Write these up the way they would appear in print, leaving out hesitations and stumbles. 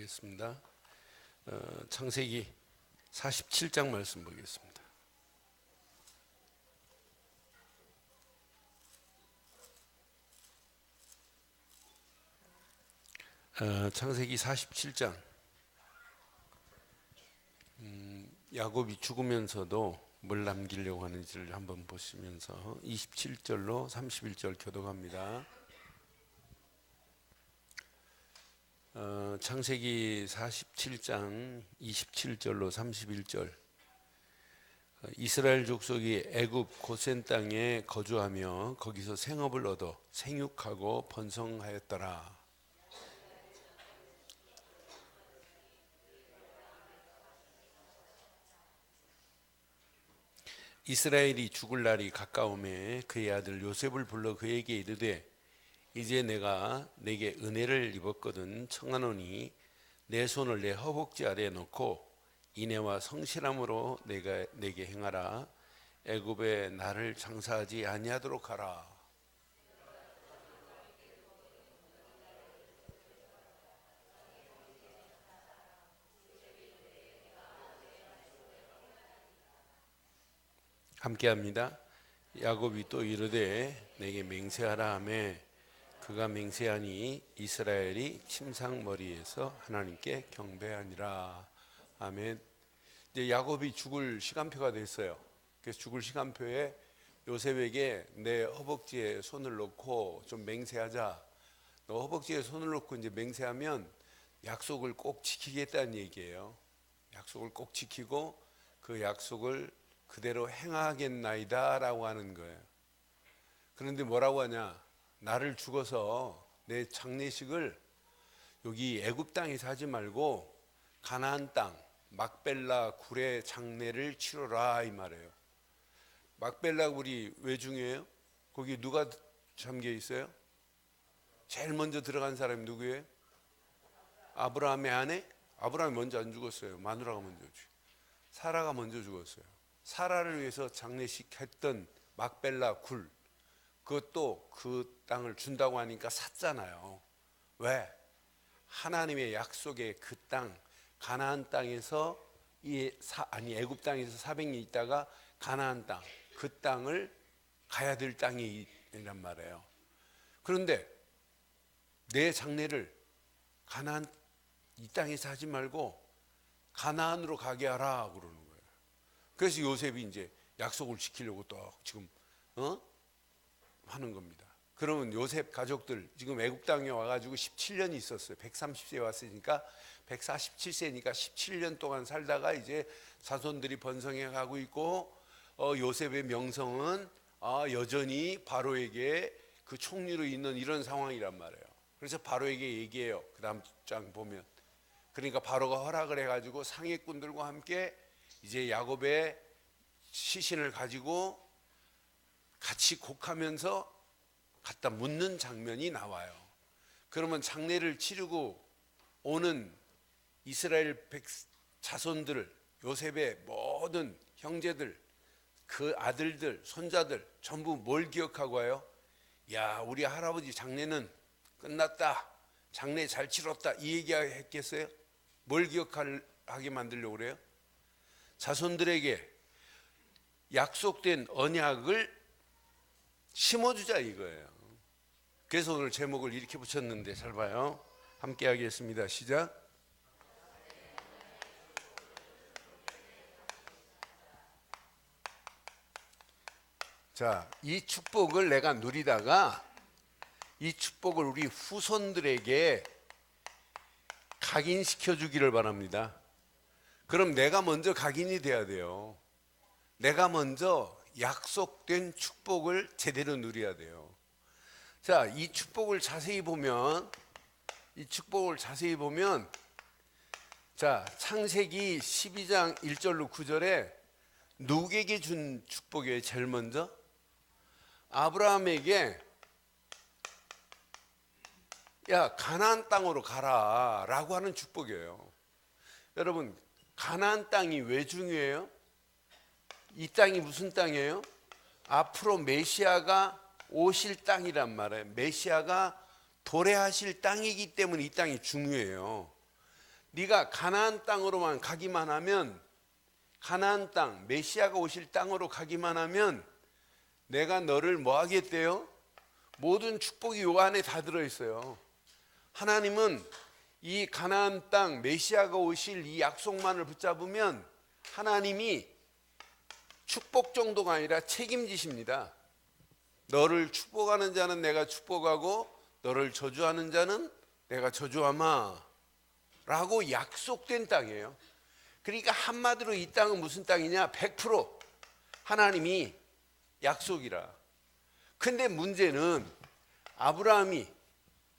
보겠습니다. 창세기 47장 말씀 보겠습니다. 창세기 47장 야곱이 죽으면서도 뭘 남기려고 하는지를 한번 보시면서 27절로 31절 교독합니다. 창세기 47장 27절로 31절 이스라엘 족속이 애굽 고센 땅에 거주하며 거기서 생업을 얻어 생육하고 번성하였더라. 이스라엘이 죽을 날이 가까우매 그의 아들 요셉을 불러 그에게 이르되 이제 내가 내게 은혜를 입었거든 청하노니 내 손을 내 허벅지 아래에 놓고 인애와 성실함으로 내게 행하라. 애굽에 나를 장사하지 아니하도록 하라. 함께합니다. 야곱이 또 이르되 내게 맹세하라 하매 그가 맹세하니 이스라엘이 침상머리에서 하나님께 경배하니라. 아멘. 이제 야곱이 죽을 시간표가 됐어요. 그래서 죽을 시간표에 요셉에게 내 허벅지에 손을 놓고 좀 맹세하자. 너 허벅지에 손을 놓고 이제 맹세하면 약속을 꼭 지키겠다는 얘기예요. 약속을 꼭 지키고 그 약속을 그대로 행하겠나이다 라고 하는 거예요. 그런데 뭐라고 하냐? 나를 죽어서 내 장례식을 여기 애굽 땅에서 하지 말고 가나안 땅 막벨라 굴의 장례를 치러라 이 말이에요. 막벨라 굴이 왜 중요해요? 거기 누가 잠겨 있어요? 제일 먼저 들어간 사람이 누구예요? 아브라함의 아내? 아브라함이 먼저 안 죽었어요. 마누라가 먼저 죽었어요. 사라가 먼저 죽었어요. 사라를 위해서 장례식 했던 막벨라 굴, 그것도 그 땅을 준다고 하니까 샀잖아요. 왜? 하나님의 약속의 그 땅, 가나안 땅에서 애굽 땅에서 400년 있다가 가나안 땅, 그 땅을 가야 될 땅이란 말이에요. 그런데 내 장례를 가나안 이 땅에서 하지 말고 가나안으로 가게 하라 그러는 거예요. 그래서 요셉이 이제 약속을 지키려고 또 지금 하는 겁니다. 그러면 요셉 가족들 지금 애굽 땅에 와가지고 17년이 있었어요. 130세에 왔으니까 147세니까 17년 동안 살다가 이제 자손들이 번성해 가고 있고 요셉의 명성은 여전히 바로에게 그 총리로 있는 이런 상황이란 말이에요. 그래서 바로에게 얘기해요. 그 다음 장 보면 그러니까 바로가 허락을 해가지고 상위꾼들과 함께 이제 야곱의 시신을 가지고 같이 곡하면서 갖다 묻는 장면이 나와요. 그러면 장례를 치르고 오는 이스라엘 자손들, 요셉의 모든 형제들, 그 아들들, 손자들 전부 뭘 기억하고 와요? 야, 우리 할아버지 장례는 끝났다. 장례 잘 치렀다. 이 얘기 했겠어요? 뭘 기억하게 만들려고 그래요? 자손들에게 약속된 언약을 심어주자 이거예요. 그래서 오늘 제목을 이렇게 붙였는데 잘 봐요. 함께 하겠습니다. 시작. 자, 이 축복을 내가 누리다가 이 축복을 우리 후손들에게 각인시켜 주기를 바랍니다. 그럼 내가 먼저 각인이 돼야 돼요. 내가 먼저 약속된 축복을 제대로 누려야 돼요. 자, 이 축복을 자세히 보면 자, 창세기 12장 1절로 9절에 누구에게 준 축복이에요? 제일 먼저 아브라함에게 야, 가나안 땅으로 가라 라고 하는 축복이에요. 여러분, 가나안 땅이 왜 중요해요? 이 땅이 무슨 땅이에요? 앞으로 메시아가 오실 땅이란 말이에요. 메시아가 도래하실 땅이기 때문에 이 땅이 중요해요. 네가 가나안 땅으로만 가기만 하면, 가나안 땅, 메시아가 오실 땅으로 가기만 하면 내가 너를 뭐 하겠대요? 모든 축복이 요 안에 다 들어있어요. 하나님은 이 가나안 땅, 메시아가 오실 이 약속만을 붙잡으면 하나님이 축복 정도가 아니라 책임지십니다. 너를 축복하는 자는 내가 축복하고 너를 저주하는 자는 내가 저주하마 라고 약속된 땅이에요. 그러니까 한마디로 이 땅은 무슨 땅이냐? 100% 하나님이 약속이라. 근데 문제는 아브라함이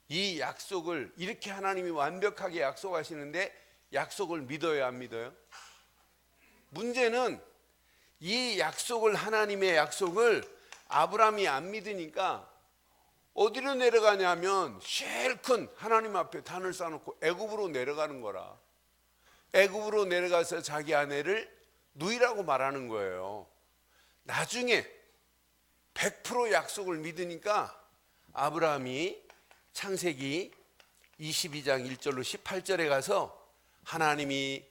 이 약속을 이렇게 하나님이 완벽하게 약속하시는데 약속을 믿어요, 안 믿어요? 문제는 이 약속을, 하나님의 약속을 아브라함이 안 믿으니까 어디로 내려가냐면 제일 큰 하나님 앞에 단을 쌓아놓고 애굽으로 내려가는 거라. 애굽으로 내려가서 자기 아내를 누이라고 말하는 거예요. 나중에 100% 약속을 믿으니까 아브라함이 창세기 22장 1절로 18절에 가서 하나님이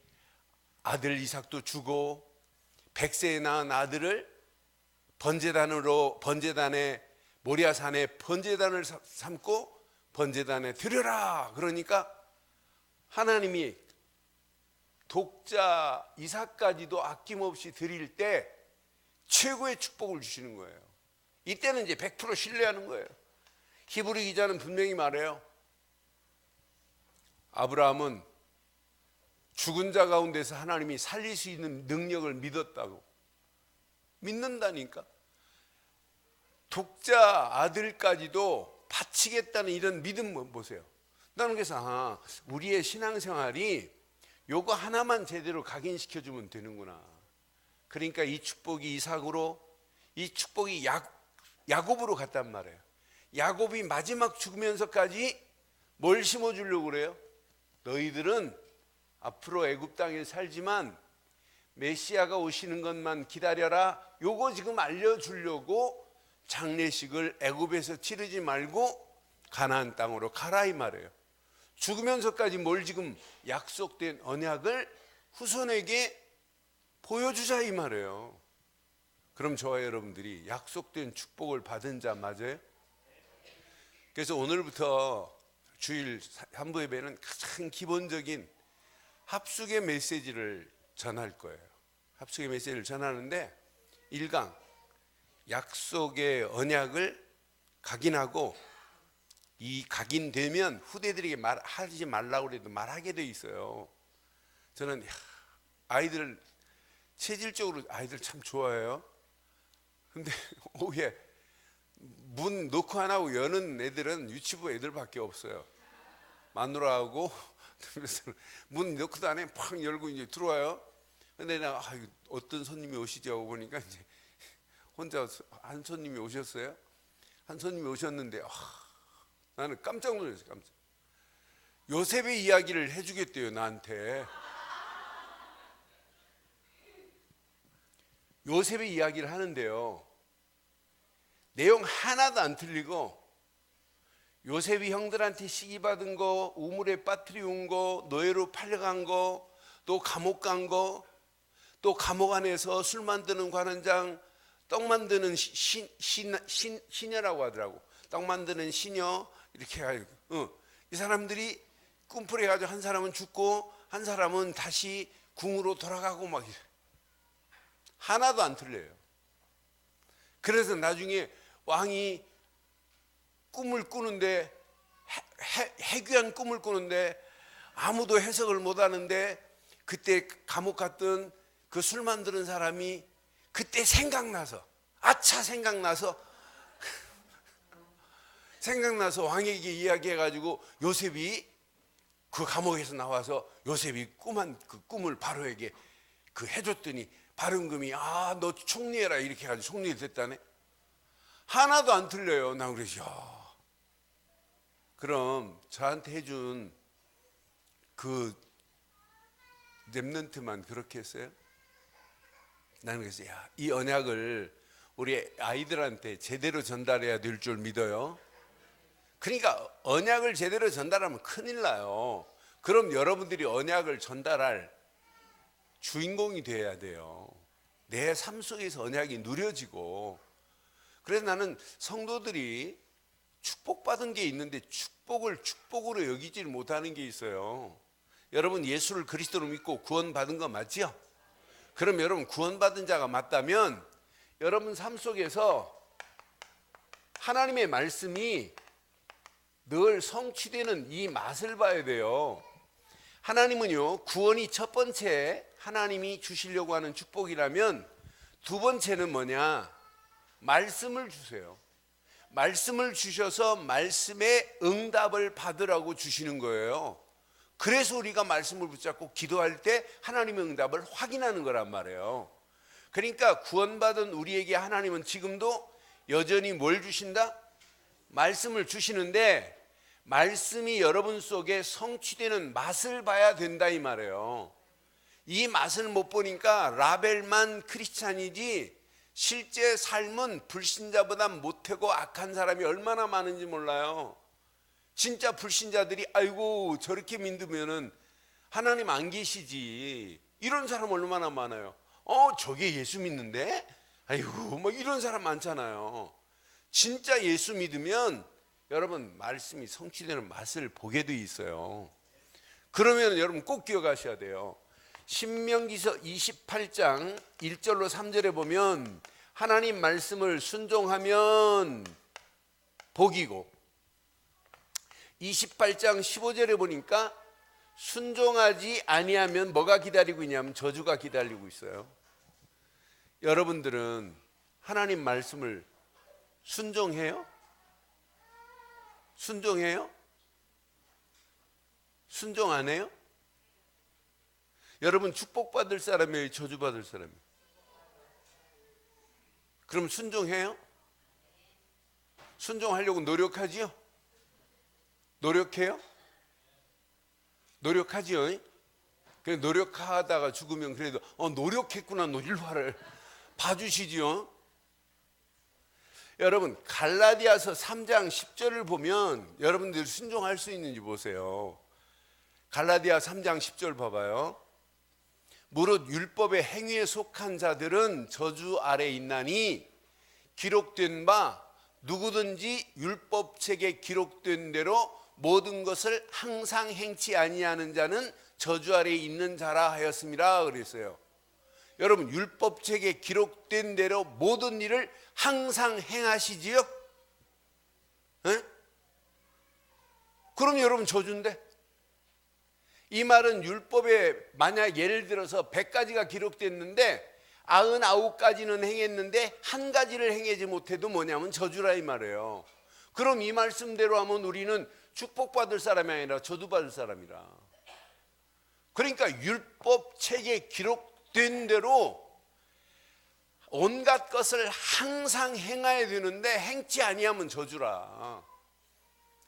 아들 이삭도 주고 100세에 낳은 아들을 번제단에 모리아산에 번제단을 삼고 번제단에 드려라. 그러니까 하나님이 독자 이삭까지도 아낌없이 드릴 때 최고의 축복을 주시는 거예요. 이때는 이제 100% 신뢰하는 거예요. 히브리 기자는 분명히 말해요. 아브라함은 죽은 자 가운데서 하나님이 살릴 수 있는 능력을 믿었다고. 믿는다니까. 독자 아들까지도 바치겠다는 이런 믿음 보세요. 나는 그래서 우리의 신앙생활이 요거 하나만 제대로 각인시켜주면 되는구나. 그러니까 이 축복이 이삭으로, 이 축복이 야곱으로 갔단 말이에요. 야곱이 마지막 죽으면서까지 뭘 심어주려고 그래요? 너희들은 앞으로 애굽 땅에 살지만 메시아가 오시는 것만 기다려라. 요거 지금 알려주려고 장례식을 애굽에서 치르지 말고 가나안 땅으로 가라 이 말이에요. 죽으면서까지 뭘 지금 약속된 언약을 후손에게 보여주자 이 말이에요. 그럼 저와 여러분들이 약속된 축복을 받은 자 맞아요? 그래서 오늘부터 주일 3부 예배는 가장 기본적인 합숙의 메시지를 전할 거예요. 합숙의 메시지를 전하는데 1강 약속의 언약을 각인하고, 이 각인되면 후대들에게 말하지 말라고 해도 말하게 돼 있어요. 저는 아이들 체질적으로 아이들 참 좋아해요. 근데 오후에 문 놓고 안 하고 여는 애들은 유치부 애들밖에 없어요. 마누라하고 문 놓고도 안 해 팍 열고 이제 들어와요. 근데 내가 어떤 손님이 오시지 하고 보니까 이제 혼자 한 손님이 오셨어요. 한 손님이 오셨는데 나는 깜짝 놀랐어요. 깜짝. 요셉의 이야기를 해주겠대요 나한테. 요셉의 이야기를 하는데요, 내용 하나도 안 틀리고 요셉이 형들한테 시기받은 거, 우물에 빠뜨려온 거, 노예로 팔려간 거, 또 감옥 간 거, 또 감옥 안에서 술 만드는 관원장, 떡 만드는 시녀라고 하더라고. 떡 만드는 시녀 이렇게 해가지고 이 사람들이 꿈풀해가지고 한 사람은 죽고 한 사람은 다시 궁으로 돌아가고 막 하나도 안 틀려요. 그래서 나중에 왕이 꿈을 꾸는데 해괴한 꿈을 꾸는데 아무도 해석을 못하는데 그때 감옥 갔던 그 술 만드는 사람이 그때 생각나서 왕에게 이야기해가지고 요셉이 그 감옥에서 나와서 요셉이 그 꿈을 바로에게 해줬더니 바른금이 너 총리해라 이렇게 해가지고 총리 됐다네. 하나도 안 틀려요. 나 그러죠. 그럼 저한테 해준 그 렘넌트만 그렇게 했어요? 나는 그래서 이 언약을 우리 아이들한테 제대로 전달해야 될 줄 믿어요. 그러니까 언약을 제대로 전달하면 큰일 나요. 그럼 여러분들이 언약을 전달할 주인공이 되어야 돼요. 내 삶 속에서 언약이 누려지고. 그래서 나는 성도들이 축복받은 게 있는데 축복을 축복으로 여기질 못하는 게 있어요. 여러분 예수를 그리스도로 믿고 구원받은 거 맞죠? 그럼 여러분 구원받은 자가 맞다면 여러분 삶 속에서 하나님의 말씀이 늘 성취되는 이 맛을 봐야 돼요. 하나님은요, 구원이 첫 번째 하나님이 주시려고 하는 축복이라면 두 번째는 뭐냐? 말씀을 주세요. 말씀을 주셔서 말씀의 응답을 받으라고 주시는 거예요. 그래서 우리가 말씀을 붙잡고 기도할 때 하나님의 응답을 확인하는 거란 말이에요. 그러니까 구원받은 우리에게 하나님은 지금도 여전히 뭘 주신다? 말씀을 주시는데 말씀이 여러분 속에 성취되는 맛을 봐야 된다 이 말이에요. 이 맛을 못 보니까 라벨만 크리스찬이지 실제 삶은 불신자보다 못하고 악한 사람이 얼마나 많은지 몰라요. 진짜 불신자들이 아이고 저렇게 믿으면은 하나님 안 계시지 이런 사람 얼마나 많아요. 저게 예수 믿는데? 아이고 뭐 이런 사람 많잖아요. 진짜 예수 믿으면 여러분 말씀이 성취되는 맛을 보게 돼 있어요. 그러면 여러분 꼭 기억하셔야 돼요. 신명기서 28장 1절로 3절에 보면 하나님 말씀을 순종하면 복이고 28장 15절에 보니까 순종하지 아니하면 뭐가 기다리고 있냐면 저주가 기다리고 있어요. 여러분들은 하나님 말씀을 순종해요? 순종해요? 순종 안 해요? 여러분 축복받을 사람이에요? 저주받을 사람이에요? 그럼 순종해요? 순종하려고 노력하지요? 노력해요? 노력하지요? 그래 노력하다가 죽으면 그래도 노력했구나 일화를 봐주시지요? 여러분 갈라디아서 3장 10절을 보면 여러분들 순종할 수 있는지 보세요. 갈라디아 3장 10절 봐봐요. 무릇 율법의 행위에 속한 자들은 저주 아래 있나니 기록된 바 누구든지 율법책에 기록된 대로 모든 것을 항상 행치 아니하는 자는 저주 아래 있는 자라 하였습니다 그랬어요. 여러분 율법책에 기록된 대로 모든 일을 항상 행하시지요? 에? 그럼 여러분 저주인데? 이 말은 율법에 만약 예를 들어서 100가지가 기록됐는데 99가지는 행했는데 한 가지를 행하지 못해도 뭐냐면 저주라 이 말이에요. 그럼 이 말씀대로 하면 우리는 축복받을 사람이 아니라 저주받을 사람이라. 그러니까 율법책에 기록된 대로 온갖 것을 항상 행해야 되는데 행치 아니하면 저주라.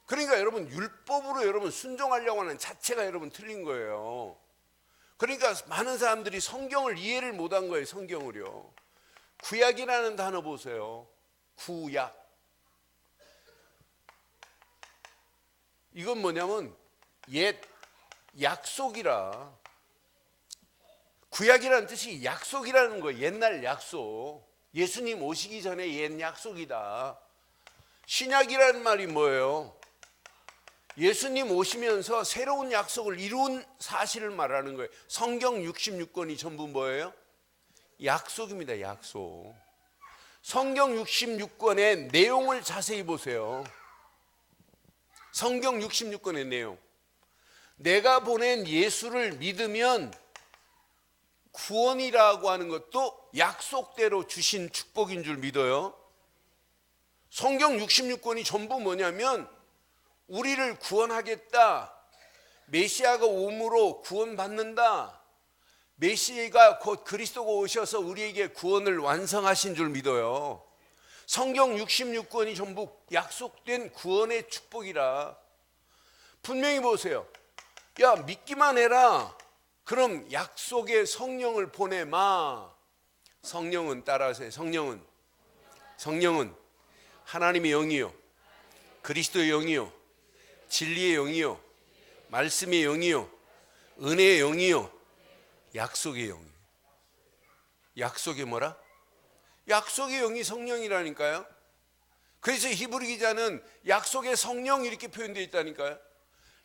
그러니까 여러분 율법으로 여러분 순종하려고 하는 자체가 여러분 틀린 거예요. 그러니까 많은 사람들이 성경을 이해를 못한 거예요. 성경을요. 구약이라는 단어 보세요. 구약. 이건 뭐냐면 옛 약속이라. 구약이라는 뜻이 약속이라는 거예요. 옛날 약속. 예수님 오시기 전에 옛 약속이다. 신약이라는 말이 뭐예요? 예수님 오시면서 새로운 약속을 이룬 사실을 말하는 거예요. 성경 66권이 전부 뭐예요? 약속입니다. 약속. 성경 66권의 내용을 자세히 보세요. 성경 66권의 내용. 내가 보낸 예수를 믿으면 구원이라고 하는 것도 약속대로 주신 축복인 줄 믿어요. 성경 66권이 전부 뭐냐면 우리를 구원하겠다. 메시아가 오므로 구원받는다. 메시아가 곧 그리스도가 오셔서 우리에게 구원을 완성하신 줄 믿어요. 성경 66권이 전부 약속된 구원의 축복이라. 분명히 보세요. 야 믿기만 해라. 그럼 약속의 성령을 보내마. 성령은 따라하세요. 성령은 하나님의 영이요 그리스도의 영이요 진리의 영이요 말씀의 영이요, 은혜의 영이요, 약속의 영이요. 약속의 뭐라? 약속의 영이 성령이라니까요. 그래서 히브리 기자는 약속의 성령 이렇게 표현되어 있다니까요.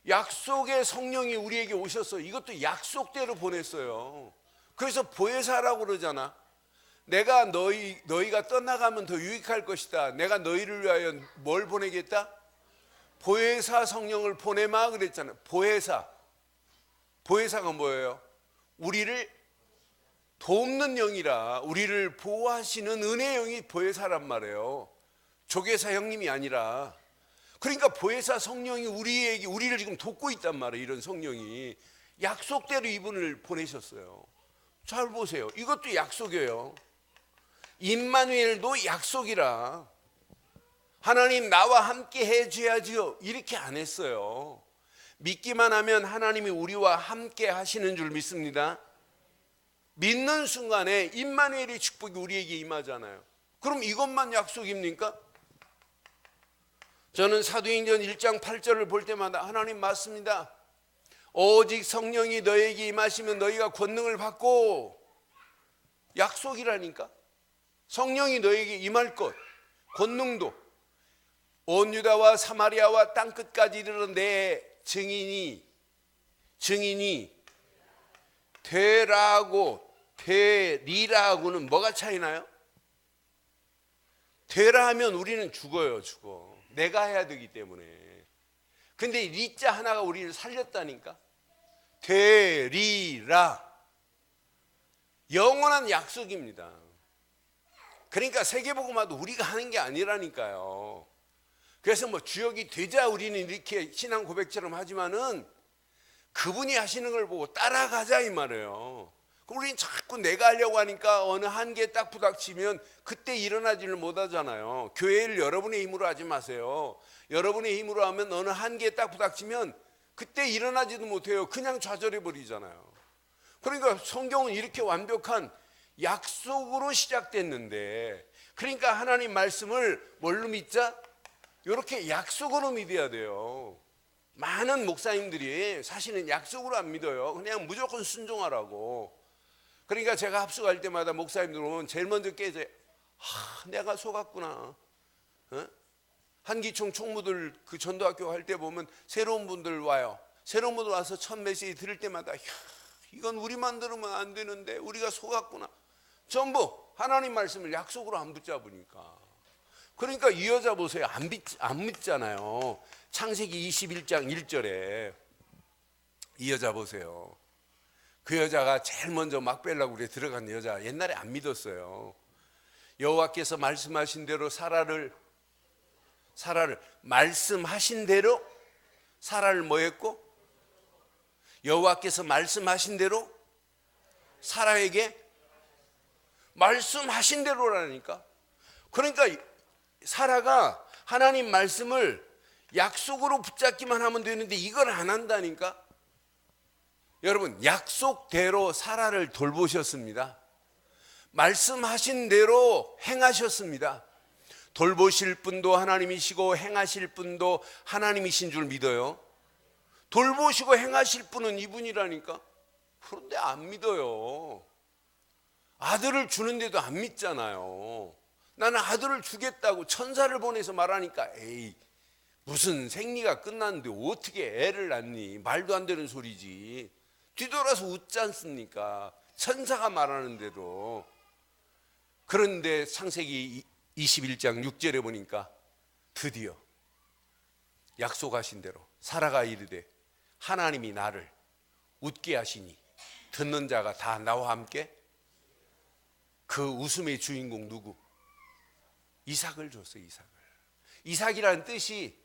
약속의 성령이 우리에게 오셨어요. 이것도 약속대로 보냈어요. 그래서 보혜사라고 그러잖아. 내가 너희가 떠나가면 더 유익할 것이다. 내가 너희를 위하여 뭘 보내겠다? 보혜사 성령을 보내마 그랬잖아요. 보혜사가 뭐예요? 우리를 돕는 영이라, 우리를 보호하시는 은혜의 영이 보혜사란 말이에요. 조계사 형님이 아니라. 그러니까 보혜사 성령이 우리를 지금 돕고 있단 말이에요. 이런 성령이 약속대로 이분을 보내셨어요. 잘 보세요. 이것도 약속이에요. 임마누엘도 약속이라. 하나님 나와 함께 해줘야지요, 이렇게 안 했어요. 믿기만 하면 하나님이 우리와 함께 하시는 줄 믿습니다. 믿는 순간에 임마누엘의 축복이 우리에게 임하잖아요. 그럼 이것만 약속입니까? 저는 사도행전 1장 8절을 볼 때마다 하나님 맞습니다. 오직 성령이 너에게 임하시면 너희가 권능을 받고, 약속이라니까. 성령이 너에게 임할 것, 권능도 온 유다와 사마리아와 땅끝까지 이르러 내 증인이 되라고, 되리라고는 뭐가 차이나요? 되라 하면 우리는 죽어요. 내가 해야 되기 때문에. 근데 리자 하나가 우리를 살렸다니까. 되리라. 영원한 약속입니다. 그러니까 세계복음화도 우리가 하는 게 아니라니까요. 그래서 뭐 주역이 되자 우리는 이렇게 신앙 고백처럼 하지만은 그분이 하시는 걸 보고 따라가자 이 말이에요. 우리는 자꾸 내가 하려고 하니까 어느 한계에 딱 부닥치면 그때 일어나지를 못하잖아요. 교회를 여러분의 힘으로 하지 마세요. 여러분의 힘으로 하면 어느 한계에 딱 부닥치면 그때 일어나지도 못해요. 그냥 좌절해 버리잖아요. 그러니까 성경은 이렇게 완벽한 약속으로 시작됐는데, 그러니까 하나님 말씀을 뭘로 믿자? 이렇게 약속으로 믿어야 돼요. 많은 목사님들이 사실은 약속으로 안 믿어요. 그냥 무조건 순종하라고. 그러니까 제가 합숙할 때마다 목사님들 오면 제일 먼저 깨져요. 내가 속았구나. 한기총 총무들 그 전도학교 할 때 보면 새로운 분들 와요. 새로운 분들 와서 첫 메시지 들을 때마다 이건 우리만 들으면 안 되는데 우리가 속았구나. 전부 하나님 말씀을 약속으로 안 붙잡으니까. 그러니까 이 여자 보세요. 안 믿잖아요. 창세기 21장 1절에 이 여자 보세요. 그 여자가 제일 먼저 막벨라 굴에 들어간 여자, 옛날에 안 믿었어요. 여호와께서 말씀하신 대로 사라를 말씀하신 대로 사라를 뭐 했고? 여호와께서 말씀하신 대로 사라에게 말씀하신 대로라니까. 그러니까 사라가 하나님 말씀을 약속으로 붙잡기만 하면 되는데 이걸 안 한다니까. 여러분, 약속대로 사라를 돌보셨습니다. 말씀하신 대로 행하셨습니다. 돌보실 분도 하나님이시고 행하실 분도 하나님이신 줄 믿어요. 돌보시고 행하실 분은 이분이라니까. 그런데 안 믿어요. 아들을 주는데도 안 믿잖아요. 나는 아들을 주겠다고 천사를 보내서 말하니까 에이, 무슨 생리가 끝났는데 어떻게 애를 낳니? 말도 안 되는 소리지. 뒤돌아서 웃지 않습니까? 천사가 말하는데도. 그런데 창세기 21장 6절에 보니까 드디어 약속하신 대로 사라가 이르되 하나님이 나를 웃게 하시니 듣는 자가 다 나와 함께. 그 웃음의 주인공 누구? 이삭을 줬어요. 이삭이라는 뜻이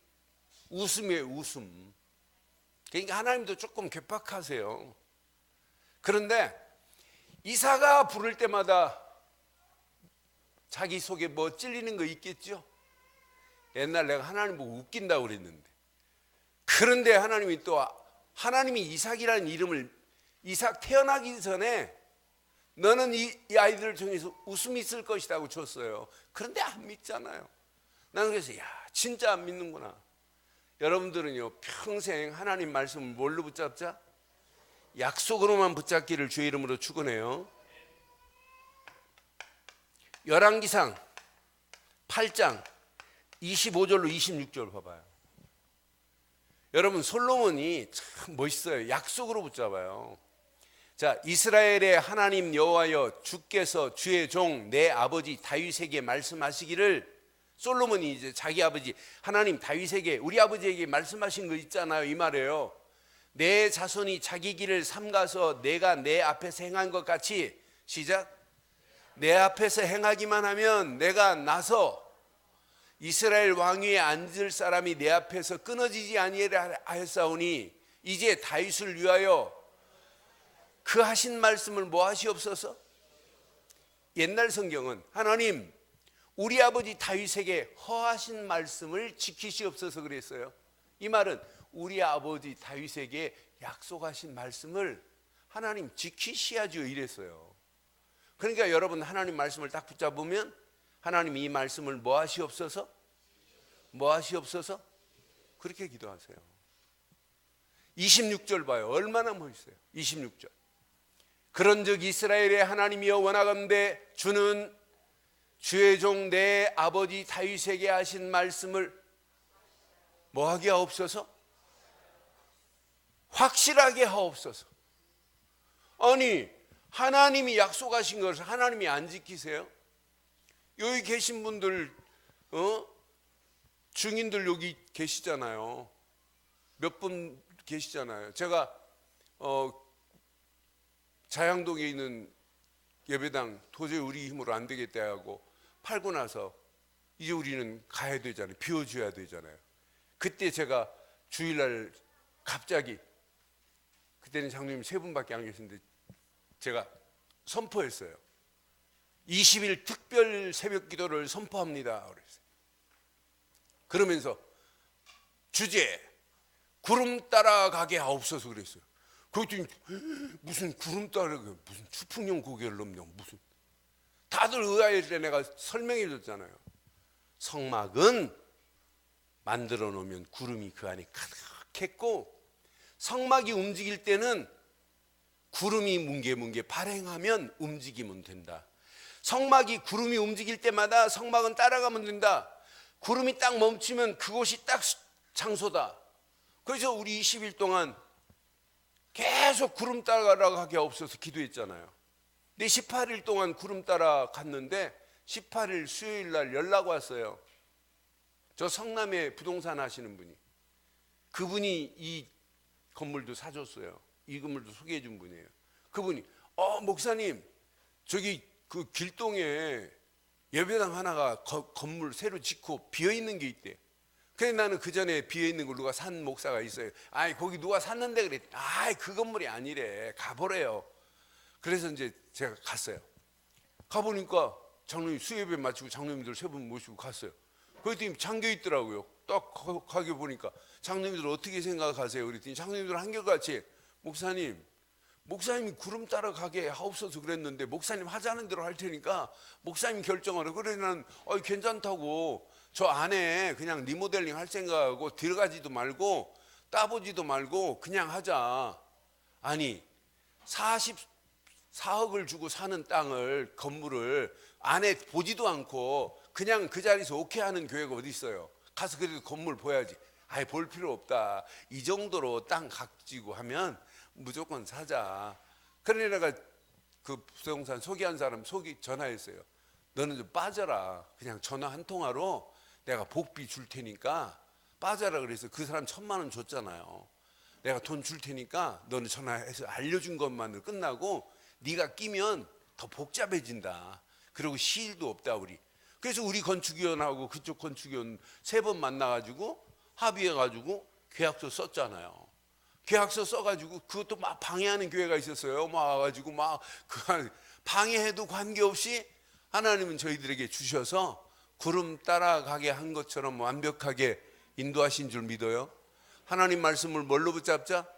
웃음의 웃음. 그러니까 하나님도 조금 괴팍하세요. 그런데 이삭아 부를 때마다 자기 속에 뭐 찔리는 거 있겠죠? 옛날 내가 하나님 보고 웃긴다고 그랬는데, 그런데 하나님이 이삭이라는 이름을 이삭 태어나기 전에 너는 이 아이들을 통해서 웃음이 있을 것이라고 줬어요. 그런데 안 믿잖아요. 나는 그래서 진짜 안 믿는구나. 여러분들은요, 평생 하나님 말씀을 뭘로 붙잡자? 약속으로만 붙잡기를 주의 이름으로 축원해요. 열왕기상 8장 25절로 26절 봐봐요. 여러분, 솔로몬이 참 멋있어요. 약속으로 붙잡아요. 자, 이스라엘의 하나님 여호와여, 주께서 주의 종 내 아버지 다윗에게 말씀하시기를, 솔로몬이 이제 자기 아버지 하나님 다윗에게, 우리 아버지에게 말씀하신 거 있잖아요. 이 말이에요. 내 자손이 자기 길을 삼가서 내가 내 앞에서 행한 것 같이, 시작, 내 앞에서 행하기만 하면 내가 나서 이스라엘 왕위에 앉을 사람이 내 앞에서 끊어지지 아니하리라 하였사오니, 이제 다윗을 위하여 그 하신 말씀을 뭐 하시옵소서? 옛날 성경은 하나님 우리 아버지 다윗에게 허하신 말씀을 지키시옵소서 그랬어요. 이 말은 우리 아버지 다윗에게 약속하신 말씀을 하나님 지키셔야죠 이랬어요. 그러니까 여러분, 하나님 말씀을 딱 붙잡으면 하나님 이 말씀을 뭐 하시옵소서? 뭐 하시옵소서? 그렇게 기도하세요. 26절 봐요. 얼마나 멋있어요. 26절. 그런즉 이스라엘의 하나님이여 원하건대 주는 주의 종 내 아버지 다윗에게 하신 말씀을 뭐 하게 하옵소서? 확실하게 하옵소서. 아니, 하나님이 약속하신 것을 하나님이 안 지키세요? 여기 계신 분들, 증인들 여기 계시잖아요. 몇 분 계시잖아요. 제가 자양동에 있는 예배당 도저히 우리 힘으로 안 되겠다 하고 팔고 나서 이제 우리는 가야 되잖아요. 비워줘야 되잖아요. 그때 제가 주일날 갑자기, 그때는 장로님 3분밖에 안 계셨는데 제가 선포했어요. 20일 특별 새벽 기도를 선포합니다. 그랬어요. 그러면서 주제 구름 따라가게 하옵소서 그랬어요. 그랬더니 무슨 구름 따라가게, 무슨 추풍령 고개를 넘냐, 무슨. 다들 의아할 때 내가 설명해 줬잖아요. 성막은 만들어 놓으면 구름이 그 안에 가득했고, 성막이 움직일 때는 구름이 뭉게뭉게 발행하면 움직이면 된다. 성막이 구름이 움직일 때마다 성막은 따라가면 된다. 구름이 딱 멈추면 그곳이 딱 장소다. 그래서 우리 20일 동안 계속 구름 따라가게 없어서 기도했잖아요. 근데 18일 동안 구름 따라갔는데 18일 수요일 날 연락 왔어요. 저 성남에 부동산 하시는 분이, 그분이 이 건물도 사줬어요. 이 건물도 소개해 준 분이에요. 그분이 목사님, 저기 그 길동에 예배당 하나가 건물 새로 짓고 비어있는 게 있대. 그래서 나는 그 전에 비어있는 걸 누가 산 목사가 있어요. 아이, 거기 누가 샀는데 그랬더니, 아이, 그 건물이 아니래, 가보래요. 그래서 이제 제가 갔어요. 가보니까 장로님 수예배 마치고 장로님들 3분 모시고 갔어요. 그랬더니 잠겨 있더라고요. 딱 가게 보니까 장로님들 어떻게 생각하세요? 그랬더니 장로님들 한결같이, 목사님이 구름 따라가게 하옵소서 그랬는데 목사님 하자는 대로 할 테니까 목사님 결정하라. 그래, 난 괜찮다고, 저 안에 그냥 리모델링 할 생각하고 들어가지도 말고 따보지도 말고 그냥 하자. 아니, 44억을 주고 사는 땅을, 건물을 안에 보지도 않고 그냥 그 자리에서 오케이 하는 교회가 어디 있어요? 가서 그래도 건물 보야지. 아예 볼 필요 없다. 이 정도로 땅 각지고 하면 무조건 사자. 그러니 내가 그 부동산 소개한 사람 전화했어요. 너는 좀 빠져라. 그냥 전화 한 통화로 내가 복비 줄 테니까 빠져라. 그래서 그 사람 1,000만 원 줬잖아요. 내가 돈 줄 테니까 너는 전화해서 알려준 것만으로 끝나고, 네가 끼면 더 복잡해진다. 그리고 시일도 없다 우리. 그래서 우리 건축위원하고 그쪽 건축위원 3번 만나가지고 합의해가지고 계약서 썼잖아요. 계약서 써가지고 그것도 막 방해하는 교회가 있었어요. 막 와가지고 막 방해해도 관계없이 하나님은 저희들에게 주셔서 구름 따라가게 한 것처럼 완벽하게 인도하신 줄 믿어요. 하나님 말씀을 뭘로 붙잡자?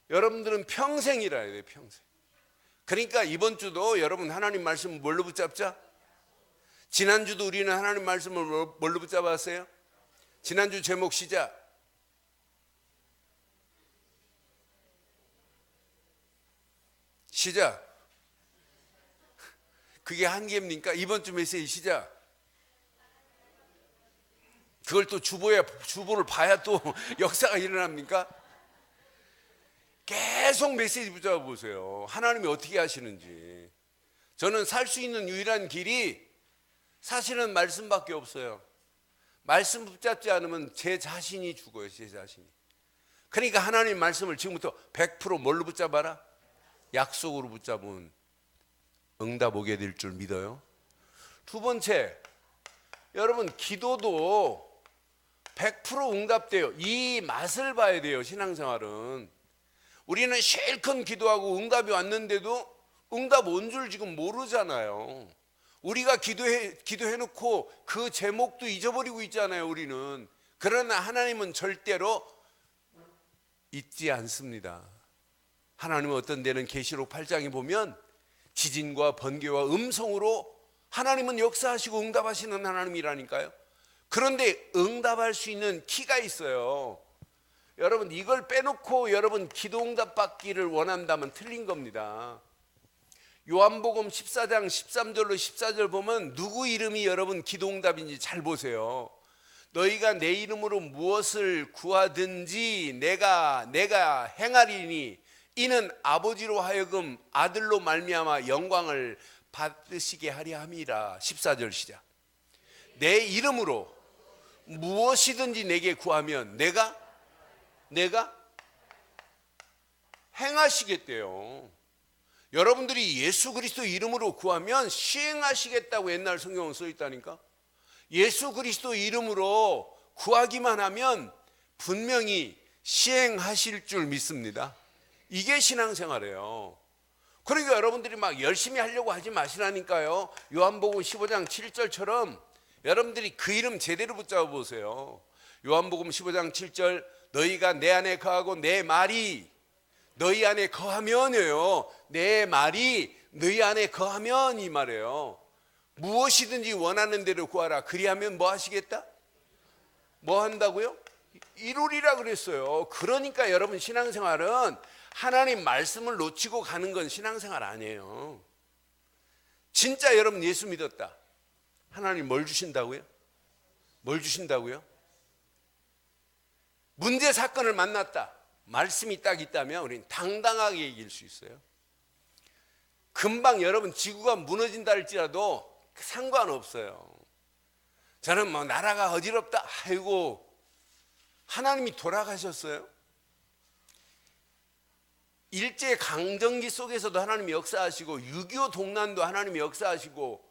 여러분들은 평생이라 해야 돼요. 평생. 그러니까 이번 주도 여러분 하나님 말씀을 뭘로 붙잡자? 지난주도 우리는 하나님 말씀을 뭘로 붙잡았어요? 지난주 제목 시작. 시작. 그게 한계입니까? 이번 주 메시지 시작. 그걸 또 주보를 봐야 또 역사가 일어납니까? 계속 메시지 붙잡아 보세요. 하나님이 어떻게 하시는지. 저는 살 수 있는 유일한 길이 사실은 말씀밖에 없어요. 말씀 붙잡지 않으면 제 자신이 죽어요. 제 자신이. 그러니까 하나님 말씀을 지금부터 100% 뭘로 붙잡아라? 약속으로 붙잡은 응답 오게 될 줄 믿어요. 두 번째, 여러분 기도도 100% 응답돼요. 이 맛을 봐야 돼요. 신앙생활은. 우리는 실컷 기도하고 응답이 왔는데도 응답 온 줄 지금 모르잖아요. 우리가 기도해놓고 그 제목도 잊어버리고 있잖아요. 우리는. 그러나 하나님은 절대로 잊지 않습니다. 하나님은 어떤 데는 계시록 8장에 보면 지진과 번개와 음성으로 하나님은 역사하시고 응답하시는 하나님이라니까요. 그런데 응답할 수 있는 키가 있어요. 여러분 이걸 빼놓고 여러분 기도 응답 받기를 원한다면 틀린 겁니다. 요한복음 14장 13절로 14절 보면 누구 이름이 여러분 기도 응답인지 잘 보세요. 너희가 내 이름으로 무엇을 구하든지 내가 행하리니 이는 아버지로 하여금 아들로 말미암아 영광을 받으시게 하려 함이라. 14절 시작. 내 이름으로 무엇이든지 내게 구하면 내가 행하시겠대요. 여러분들이 예수 그리스도 이름으로 구하면 시행하시겠다고 옛날 성경은 써 있다니까. 예수 그리스도 이름으로 구하기만 하면 분명히 시행하실 줄 믿습니다. 이게 신앙생활이에요. 그러니까 여러분들이 막 열심히 하려고 하지 마시라니까요. 요한복음 15장 7절처럼 여러분들이 그 이름 제대로 붙잡아 보세요. 요한복음 15장 7절 너희가 내 안에 거하고 내 말이 너희 안에 거하면이에요. 내 말이 너희 안에 거하면 이 말이에요. 무엇이든지 원하는 대로 구하라. 그리하면 뭐 하시겠다? 뭐 한다고요? 이루리라 그랬어요. 그러니까 여러분 신앙생활은 하나님 말씀을 놓치고 가는 건 신앙생활 아니에요. 진짜 여러분 예수 믿었다. 하나님 뭘 주신다고요? 뭘 주신다고요? 문제 사건을 만났다. 말씀이 딱 있다면 우리는 당당하게 이길 수 있어요. 금방 여러분 지구가 무너진다 할지라도 상관없어요. 저는 뭐 나라가 어지럽다. 아이고 하나님이 돌아가셨어요. 일제강점기 속에서도 하나님이 역사하시고 6.25 동란도 하나님이 역사하시고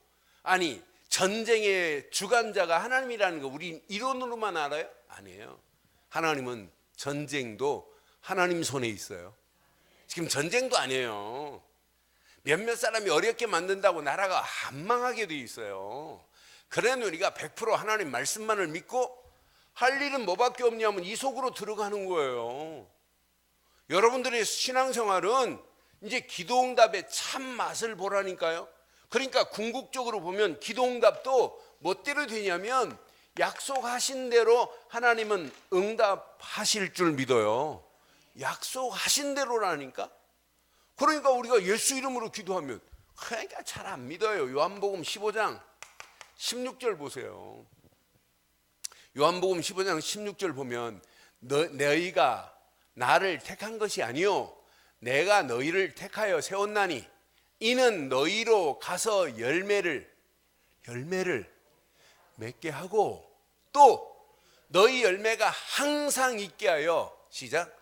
아니 전쟁의 주관자가 하나님이라는 거 우리 이론으로만 알아요? 아니에요. 하나님은 전쟁도 하나님 손에 있어요. 지금 전쟁도 아니에요. 몇몇 사람이 어렵게 만든다고 나라가 안 망하게 돼 있어요. 그래는 우리가 100% 하나님 말씀만을 믿고 할 일은 뭐밖에 없냐면 이 속으로 들어가는 거예요. 여러분들의 신앙생활은 이제 기도응답의 참 맛을 보라니까요. 그러니까 궁극적으로 보면 기도응답도 뭐대로 되냐면 약속하신 대로 하나님은 응답하실 줄 믿어요. 약속하신 대로라니까. 그러니까 우리가 예수 이름으로 기도하면 그러니까 잘 안 믿어요. 요한복음 15장 16절 보세요. 요한복음 15장 16절 보면 너희가 나를 택한 것이 아니요 내가 너희를 택하여 세웠나니 이는 너희로 가서 열매를 맺게 하고 또 너희 열매가 항상 있게 하여 시작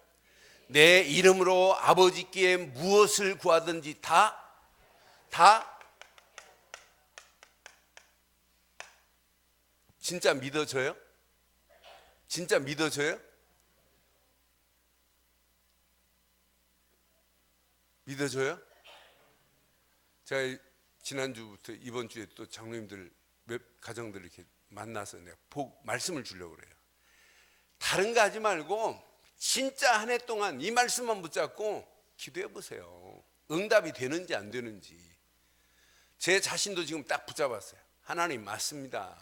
내 이름으로 아버지께 무엇을 구하든지 다 진짜 믿어져요? 진짜 믿어져요? 믿어져요? 제가 지난주부터 이번 주에 또 장로님들 몇 가정들 이렇게 만나서 내가 말씀을 주려고 그래요. 다른 거 하지 말고 진짜 한 해 동안 이 말씀만 붙잡고 기도해 보세요. 응답이 되는지 안 되는지. 제 자신도 지금 딱 붙잡았어요. 하나님 맞습니다.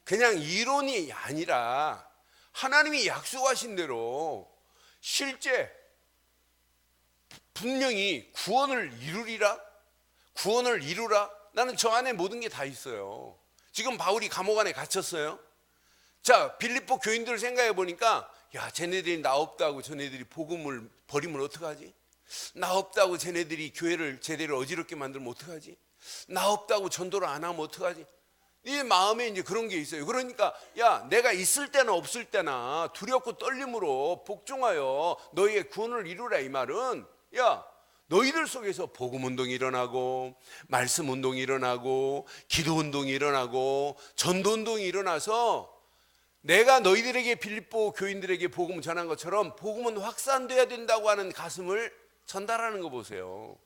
그냥 이론이 아니라 하나님이 약속하신 대로 실제 분명히 구원을 이루라. 나는 저 안에 모든 게 다 있어요. 지금 바울이 감옥 안에 갇혔어요. 자, 빌립보 교인들을 생각해 보니까, 야, 쟤네들이 나 없다고 저네들이 복음을 버리면 어떡하지? 나 없다고 쟤네들이 교회를 제대로 어지럽게 만들면 어떡하지? 나 없다고 전도를 안 하면 어떡하지? 이 마음에 이제 그런 게 있어요. 그러니까, 야, 내가 있을 때나 없을 때나 두렵고 떨림으로 복종하여 너희의 구원을 이루라. 이 말은, 야, 너희들 속에서 복음 운동이 일어나고, 말씀 운동이 일어나고, 기도 운동이 일어나고, 전도 운동이 일어나서 내가 너희들에게 빌립보 교인들에게 복음을 전한 것처럼 복음은 확산돼야 된다고 하는 가슴을 전달하는 거 보세요.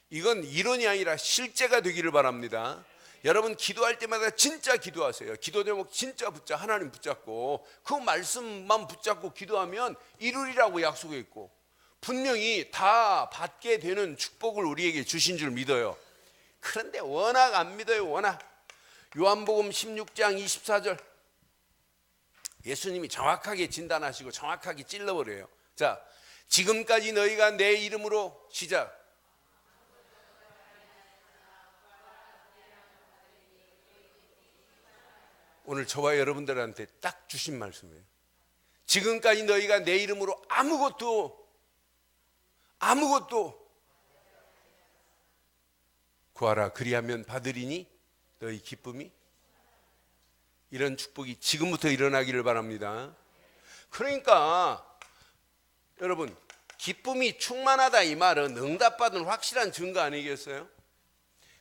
이건 이론이 아니라 실제가 되기를 바랍니다. 여러분 기도할 때마다 진짜 기도하세요. 기도 제목 진짜 하나님 붙잡고 그 말씀만 붙잡고 기도하면 이루리라고 약속해 있고 분명히 다 받게 되는 축복을 우리에게 주신 줄 믿어요. 그런데 워낙 안 믿어요. 워낙. 요한복음 16장 24절 예수님이 정확하게 진단하시고 정확하게 찔러버려요. 자, 지금까지 너희가 내 이름으로 시작. 오늘 저와 여러분들한테 딱 주신 말씀이에요. 지금까지 너희가 내 이름으로 아무것도 구하라 그리하면 받으리니 너희 기쁨이, 이런 축복이 지금부터 일어나기를 바랍니다. 그러니까 여러분 기쁨이 충만하다 이 말은 응답받은 확실한 증거 아니겠어요?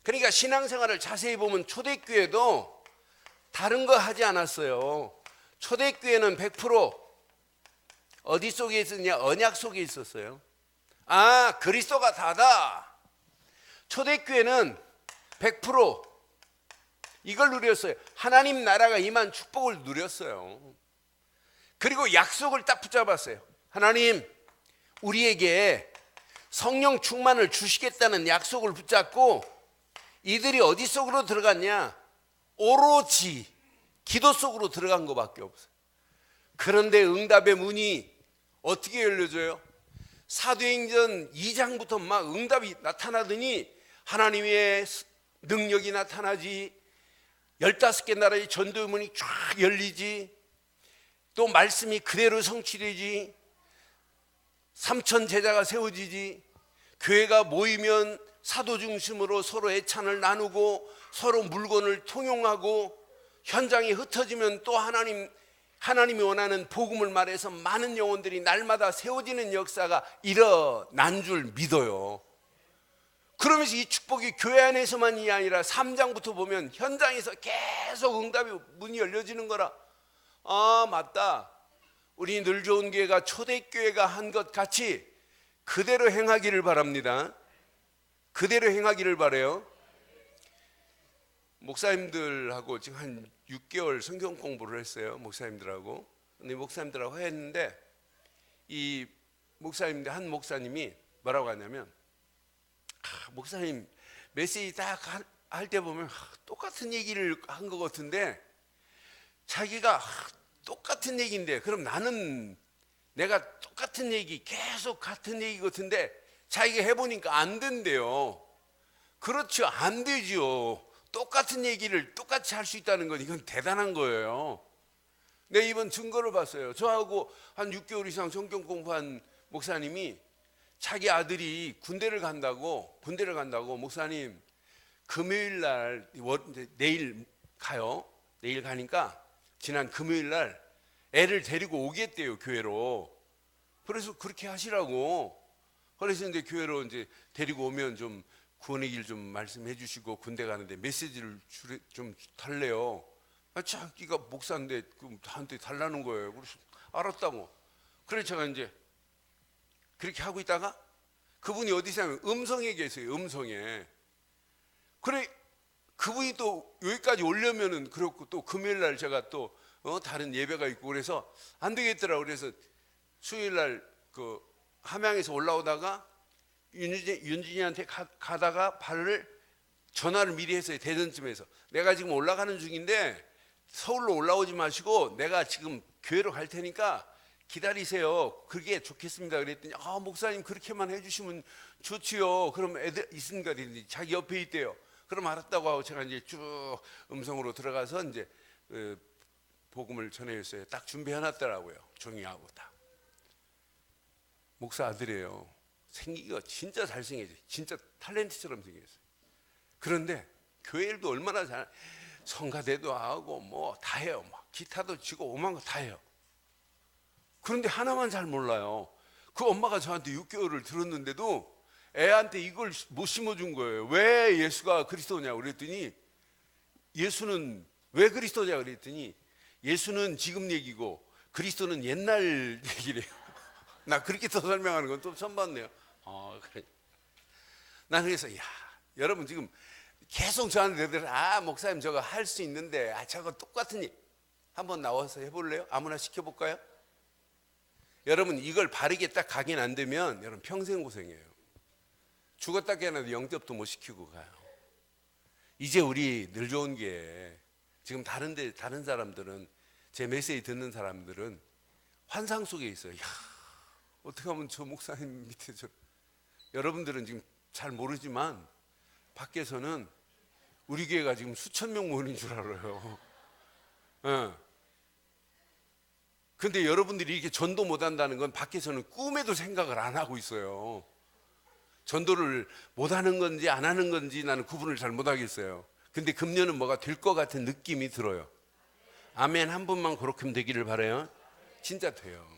그러니까 신앙생활을 자세히 보면 초대교회도 다른 거 하지 않았어요. 초대교회는 100% 어디 속에 있었냐? 언약 속에 있었어요. 아, 그리스도가 다다. 초대교회는 100% 이걸 누렸어요. 하나님 나라가 임한 축복을 누렸어요. 그리고 약속을 딱 붙잡았어요. 하나님 우리에게 성령 충만을 주시겠다는 약속을 붙잡고 이들이 어디 속으로 들어갔냐? 오로지 기도 속으로 들어간 것밖에 없어요. 그런데 응답의 문이 어떻게 열려져요? 사도행전 2장부터 막 응답이 나타나더니 하나님의 능력이 나타나지, 15개 나라의 전도의 문이 쫙 열리지, 또 말씀이 그대로 성취되지, 3,000 제자가 세워지지, 교회가 모이면 사도 중심으로 서로 애찬을 나누고 서로 물건을 통용하고 현장이 흩어지면 또 하나님이 원하는 복음을 말해서 많은 영혼들이 날마다 세워지는 역사가 일어난 줄 믿어요. 그러면서 이 축복이 교회 안에서만이 아니라 3장부터 보면 현장에서 계속 응답의 문이 열려지는 거라. 아, 맞다. 우리 늘 좋은 교회가 초대교회가 한 것 같이 그대로 행하기를 바랍니다. 그대로 행하기를 바라요. 목사님들하고 지금 한 6개월 성경 공부를 했어요. 목사님들하고. 근데 목사님들하고 했는데 이 목사님들 한 목사님이 뭐라고 하냐면, 목사님 메시지 딱 할 때 보면 똑같은 얘기를 한 것 같은데 자기가 똑같은 얘기인데 그럼 나는 내가 똑같은 얘기 계속 같은 얘기 같은데 자기가 해보니까 안 된대요. 그렇죠, 안 되죠. 똑같은 얘기를 똑같이 할 수 있다는 건 이건 대단한 거예요. 내 이번 증거를 봤어요. 저하고 한 6개월 이상 성경 공부한 목사님이 자기 아들이 군대를 간다고 목사님 금요일 날 내일 가요. 내일 가니까 지난 금요일 날 애를 데리고 오겠대요, 교회로. 그래서 그렇게 하시라고. 그래서 이제 교회로 이제 데리고 오면 좀 구원의 길 좀 말씀해 주시고 군대 가는데 메시지를 좀 달래요. 자기가 목사인데 저한테 달라는 거예요. 그래서 알았다고. 그래서 제가 이제 그렇게 하고 있다가 그분이 어디서 하면 음성에 계세요. 음성에. 그래 그분이 또 여기까지 오려면은 그렇고 또 금요일 날 제가 또 다른 예배가 있고 그래서 안 되겠더라고. 그래서 수요일 날 그 함양에서 올라오다가 윤진이한테 가다가 전화를 미리 했어요. 대전쯤에서 내가 지금 올라가는 중인데 서울로 올라오지 마시고 내가 지금 교회로 갈 테니까 기다리세요. 그게 좋겠습니다. 그랬더니 목사님 그렇게만 해주시면 좋지요. 그럼 애들 있으니까 자기 옆에 있대요. 그럼 알았다고 하고 제가 이제 쭉 음성으로 들어가서 이제 복음을 전해줬어요. 딱 준비해놨더라고요. 종이하고 딱. 목사 아들이에요. 생기가 진짜 잘생겼어요. 진짜 탤런트처럼 생겼어요. 그런데 교회 일도 얼마나 잘, 성가대도 하고 뭐 다 해요. 막 기타도 치고 오만 거 다 해요. 그런데 하나만 잘 몰라요. 그 엄마가 저한테 6개월을 들었는데도 애한테 이걸 못 심어준 거예요. 왜 예수가 그리스도냐고 그랬더니, 예수는 왜 그리스도냐 그랬더니, 예수는 지금 얘기고 그리스도는 옛날 얘기래요. 나 그렇게 더 설명하는 건 또 처음 봤네요. 그래. 난 그래서 여러분 지금 계속 저한테 대들 목사님 저거 할 수 있는데 저거 똑같은 일 한번 나와서 해볼래요? 아무나 시켜볼까요? 여러분 이걸 바르게 딱 각인 안 되면 여러분 평생 고생해요. 죽었다 깨어나도 영접도 못 시키고 가요. 이제 우리 늘 좋은 게 지금 다른 사람들은, 제 메시지 듣는 사람들은 환상 속에 있어요. 어떻게 하면 저 목사님 밑에 여러분들은 지금 잘 모르지만 밖에서는 우리 교회가 지금 수천 명 모이는 줄 알아요. 근데 여러분들이 이렇게 전도 못한다는 건 밖에서는 꿈에도 생각을 안 하고 있어요. 전도를 못하는 건지 안 하는 건지 나는 구분을 잘 못하겠어요. 근데 금년은 뭐가 될 것 같은 느낌이 들어요. 아멘 한 번만 그렇게 되기를 바라요. 진짜 돼요.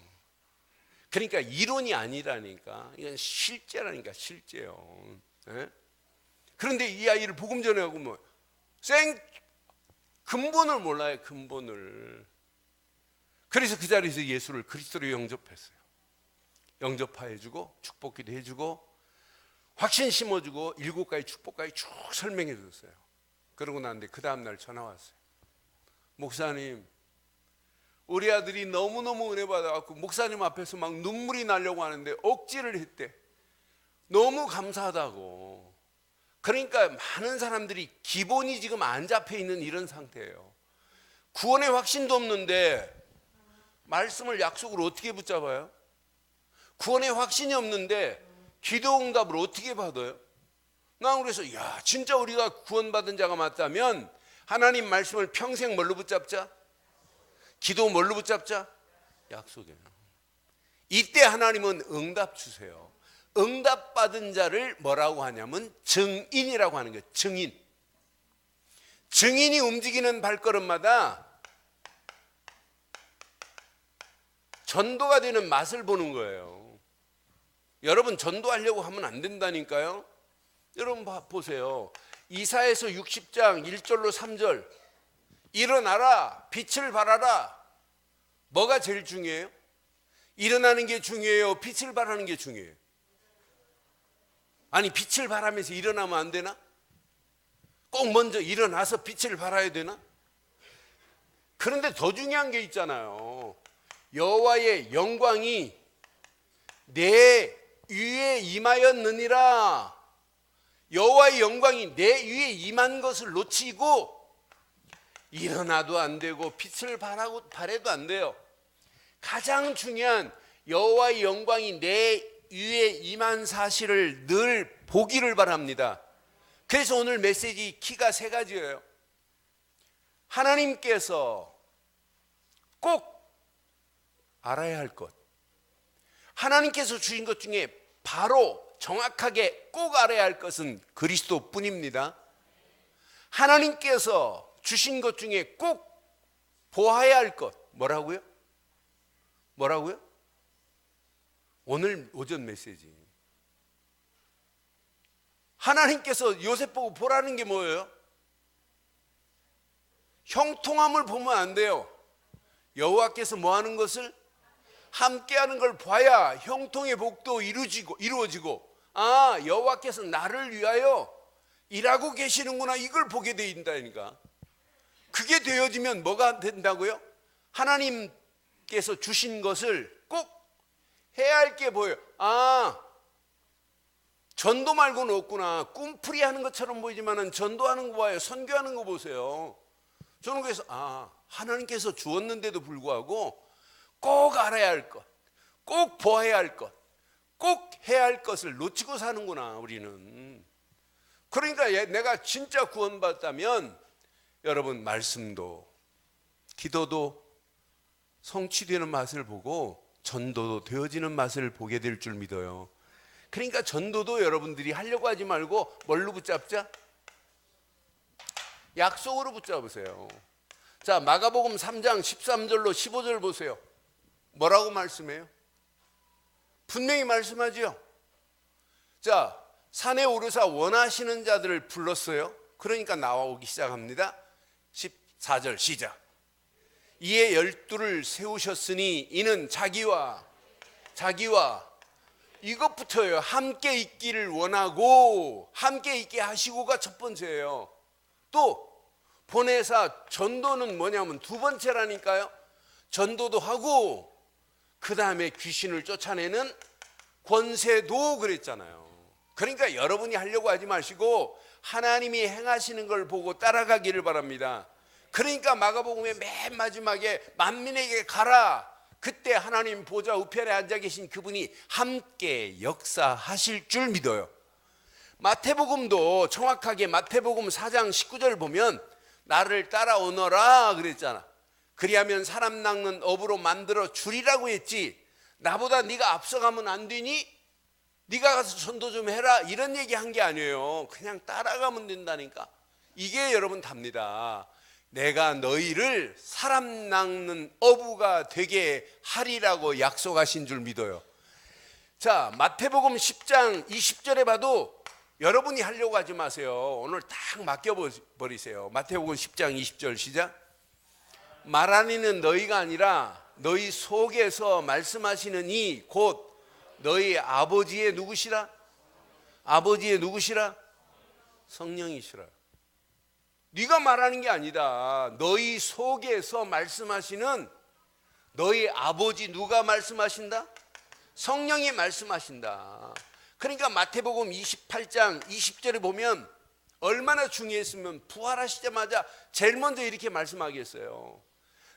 그러니까 이론이 아니라니까, 이건 실제라니까, 실제요. 그런데 이 아이를 복음 전하고 근본을 몰라요. 근본을. 그래서 그 자리에서 예수를 그리스도로 영접했어요. 영접해주고 축복기도 해주고 확신 심어주고 7가지 축복까지 쭉 설명해 줬어요. 그러고 나는데 그 다음날 전화 왔어요. 목사님, 우리 아들이 너무너무 은혜 받아갖고 목사님 앞에서 막 눈물이 나려고 하는데 억지를 했대. 너무 감사하다고. 그러니까 많은 사람들이 기본이 지금 안 잡혀 있는 이런 상태예요. 구원의 확신도 없는데 말씀을 약속을 어떻게 붙잡아요? 구원의 확신이 없는데 기도 응답을 어떻게 받아요? 난 그래서 진짜 우리가 구원받은 자가 맞다면 하나님 말씀을 평생 뭘로 붙잡자? 기도 뭘로 붙잡자? 약속이에요. 이때 하나님은 응답 주세요. 응답 받은 자를 뭐라고 하냐면 증인이라고 하는 거예요. 증인. 증인이 움직이는 발걸음마다 전도가 되는 맛을 보는 거예요. 여러분 전도하려고 하면 안 된다니까요. 여러분 보세요. 이사야서 60장 1절로 3절 일어나라 빛을 발하라. 뭐가 제일 중요해요? 일어나는 게 중요해요? 빛을 발하는 게 중요해요? 아니 빛을 발하면서 일어나면 안 되나? 꼭 먼저 일어나서 빛을 발해야 되나? 그런데 더 중요한 게 있잖아요. 여호와의 영광이 내 위에 임하였느니라. 여호와의 영광이 내 위에 임한 것을 놓치고 일어나도 안 되고 빛을 발해도 안 돼요. 가장 중요한 여호와의 영광이 내 위에 임한 사실을 늘 보기를 바랍니다. 그래서 오늘 메시지 키가 3가지예요. 하나님께서 꼭 알아야 할 것, 하나님께서 주신 것 중에 바로 정확하게 꼭 알아야 할 것은 그리스도뿐입니다. 하나님께서 주신 것 중에 꼭 보아야 할 것 뭐라고요? 뭐라고요? 오늘 오전 메시지. 하나님께서 요셉 보고 보라는 게 뭐예요? 형통함을 보면 안 돼요. 여호와께서 뭐 하는 것을? 함께하는 걸 봐야 형통의 복도 이루어지고 여호와께서 나를 위하여 일하고 계시는구나, 이걸 보게 된다니까. 그게 되어지면 뭐가 된다고요? 하나님께서 주신 것을 꼭 해야 할 게 보여요. 전도 말고는 없구나. 꿈풀이 하는 것처럼 보이지만 전도하는 거 봐요. 선교하는 거 보세요. 저는 그래서 하나님께서 주었는데도 불구하고 꼭 알아야 할 것, 꼭 보아야 할 것, 꼭 해야 할 것을 놓치고 사는구나 우리는. 그러니까 내가 진짜 구원받았다면 여러분 말씀도 기도도 성취되는 맛을 보고 전도도 되어지는 맛을 보게 될 줄 믿어요. 그러니까 전도도 여러분들이 하려고 하지 말고 뭘로 붙잡자? 약속으로 붙잡으세요. 자, 마가복음 3장 13절로 15절 보세요. 뭐라고 말씀해요? 분명히 말씀하지요. 자, 산에 오르사 원하시는 자들을 불렀어요. 그러니까 나와오기 시작합니다. 14절 시작. 이에 12를 세우셨으니 이는 자기와 이것부터요. 함께 있기를 원하고 함께 있게 하시고가 첫 번째예요. 또 보내사 전도는 뭐냐면 두 번째라니까요. 전도도 하고 그 다음에 귀신을 쫓아내는 권세도 그랬잖아요. 그러니까 여러분이 하려고 하지 마시고 하나님이 행하시는 걸 보고 따라가기를 바랍니다. 그러니까 마가복음의 맨 마지막에 만민에게 가라. 그때 하나님 보좌 우편에 앉아 계신 그분이 함께 역사하실 줄 믿어요. 마태복음도 정확하게 마태복음 4장 19절 보면 나를 따라오너라 그랬잖아. 그리하면 사람 낚는 업으로 만들어 주리라고 했지. 나보다 네가 앞서가면 안 되니? 네가 가서 전도 좀 해라 이런 얘기 한 게 아니에요. 그냥 따라가면 된다니까. 이게 여러분 답니다. 내가 너희를 사람 낚는 어부가 되게 하리라고 약속하신 줄 믿어요. 자, 마태복음 10장 20절에 봐도 여러분이 하려고 하지 마세요. 오늘 딱 맡겨버리세요. 마태복음 10장 20절 시작. 말하니는 너희가 아니라 너희 속에서 말씀하시는 이 곧 너희 아버지의 누구시라? 아버지의 누구시라? 성령이시라. 네가 말하는 게 아니다. 너희 속에서 말씀하시는 너희 아버지 누가 말씀하신다? 성령이 말씀하신다. 그러니까 마태복음 28장 20절에 보면 얼마나 중요했으면 부활하시자마자 제일 먼저 이렇게 말씀하겠어요.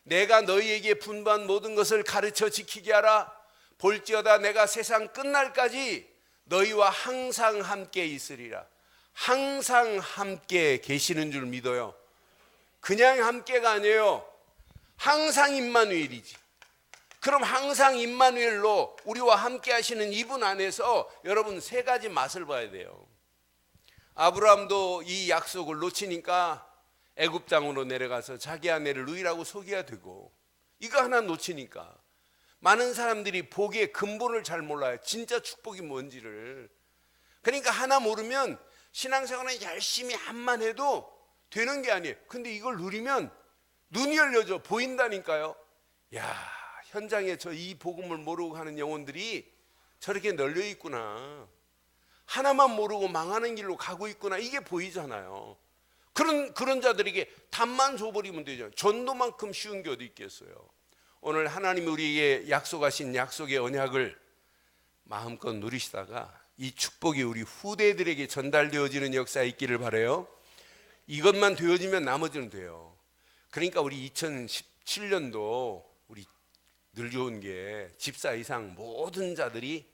내가 너희에게 분부한 모든 것을 가르쳐 지키게 하라. 볼지어다 내가 세상 끝날까지 너희와 항상 함께 있으리라. 항상 함께 계시는 줄 믿어요. 그냥 함께가 아니에요. 항상 임마누엘이지. 그럼 항상 임마누엘로 우리와 함께 하시는 이분 안에서 여러분 세 가지 맛을 봐야 돼요. 아브라함도 이 약속을 놓치니까 애굽 땅으로 내려가서 자기 아내를 누이라고 소개해야 되고, 이거 하나 놓치니까 많은 사람들이 복의 근본을 잘 몰라요. 진짜 축복이 뭔지를. 그러니까 하나 모르면 신앙생활은 열심히 한만 해도 되는 게 아니에요. 근데 이걸 누리면 눈이 열려져 보인다니까요. 야, 현장에 저 이 복음을 모르고 가는 영혼들이 저렇게 널려 있구나. 하나만 모르고 망하는 길로 가고 있구나. 이게 보이잖아요. 그런 자들에게 답만 줘버리면 되죠. 전도만큼 쉬운 게 어디 있겠어요. 오늘 하나님이 우리에게 약속하신 약속의 언약을 마음껏 누리시다가 이 축복이 우리 후대들에게 전달되어지는 역사에 있기를 바라요. 이것만 되어지면 나머지는 돼요. 그러니까 우리 2017년도 우리 늘 좋은 게 집사 이상 모든 자들이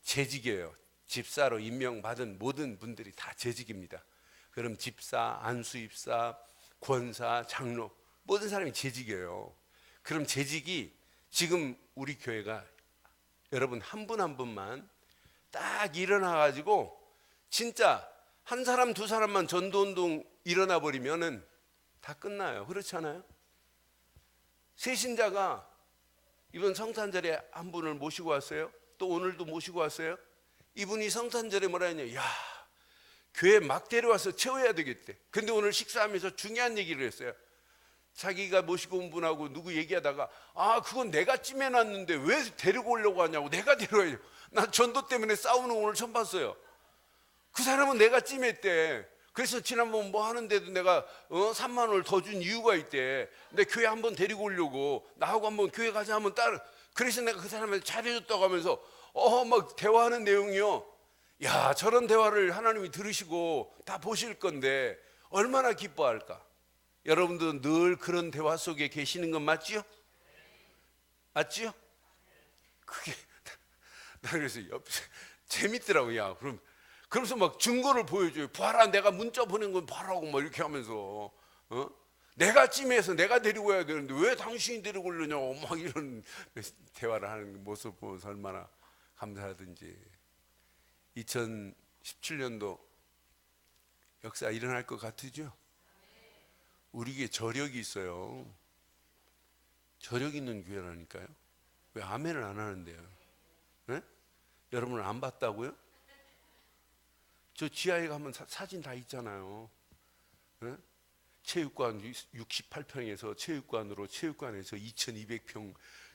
재직이에요. 집사로 임명받은 모든 분들이 다 재직입니다. 그럼 집사, 안수입사, 권사, 장로 모든 사람이 재직이에요. 그럼 재직이 지금 우리 교회가 여러분 한 분 한 분만 딱 일어나가지고 진짜 한 사람 두 사람만 전도운동 일어나 버리면은 다 끝나요. 그렇지 않아요? 세신자가 이번 성탄절에 한 분을 모시고 왔어요. 또 오늘도 모시고 왔어요. 이분이 성탄절에 뭐라 했냐? 야, 교회 막 데려와서 채워야 되겠대. 근데 오늘 식사하면서 중요한 얘기를 했어요. 자기가 모시고 온 분하고 누구 얘기하다가 그건 내가 찜해놨는데 왜 데리고 오려고 하냐고. 내가 데려와야죠. 나 전도 때문에 싸우는 거 오늘 처음 봤어요. 그 사람은 내가 찜했대. 그래서 지난번 뭐 하는데도 내가 3만 원을 더 준 이유가 있대. 근데 교회 한번 데리고 오려고 나하고 한번 교회 가자 하면 그래서 내가 그 사람한테 잘해줬다고 하면서 막 대화하는 내용이요. 야, 저런 대화를 하나님이 들으시고 다 보실 건데 얼마나 기뻐할까. 여러분도 늘 그런 대화 속에 계시는 건 맞지요? 맞지요? 그게 나 그래서 재밌더라고요. 야, 그러면서 막 증거를 보여줘요. 봐라, 내가 문자 보낸 건 봐라고 막 이렇게 하면서, 내가 찜해서 내가 데리고 와야 되는데 왜 당신이 데리고 오려냐고 막 이런 대화를 하는 모습 보면서 얼마나 감사하든지. 2017년도 역사 일어날 것 같으죠? 우리에게 저력이 있어요. 저력 있는 교회라니까요. 왜 아멘을 안 하는데요? 네? 여러분은 안 봤다고요? 저 지하에 가면 사진 다 있잖아요. 네? 체육관 68평에서 체육관에서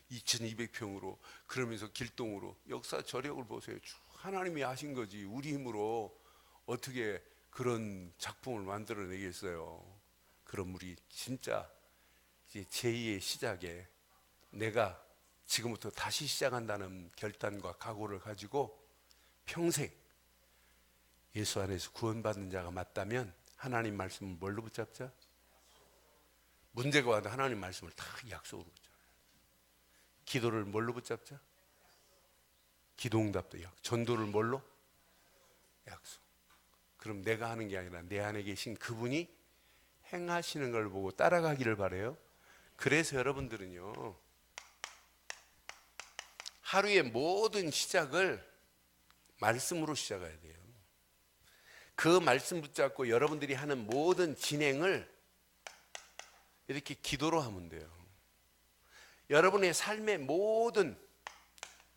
2200평으로 그러면서 길동으로 역사 저력을 보세요. 하나님이 하신 거지 우리 힘으로 어떻게 그런 작품을 만들어내겠어요. 그럼 우리 진짜 이제 제2의 시작에 내가 지금부터 다시 시작한다는 결단과 각오를 가지고 평생 예수 안에서 구원받는 자가 맞다면 하나님 말씀을 뭘로 붙잡자? 문제가 와도 하나님 말씀을 다 약속으로 붙잡자. 기도를 뭘로 붙잡자? 기도응답도 약속. 전도를 뭘로? 약속. 그럼 내가 하는 게 아니라 내 안에 계신 그분이 행하시는 걸 보고 따라가기를 바라요. 그래서 여러분들은요, 하루의 모든 시작을 말씀으로 시작해야 돼요. 그 말씀 붙잡고 여러분들이 하는 모든 진행을 이렇게 기도로 하면 돼요. 여러분의 삶의 모든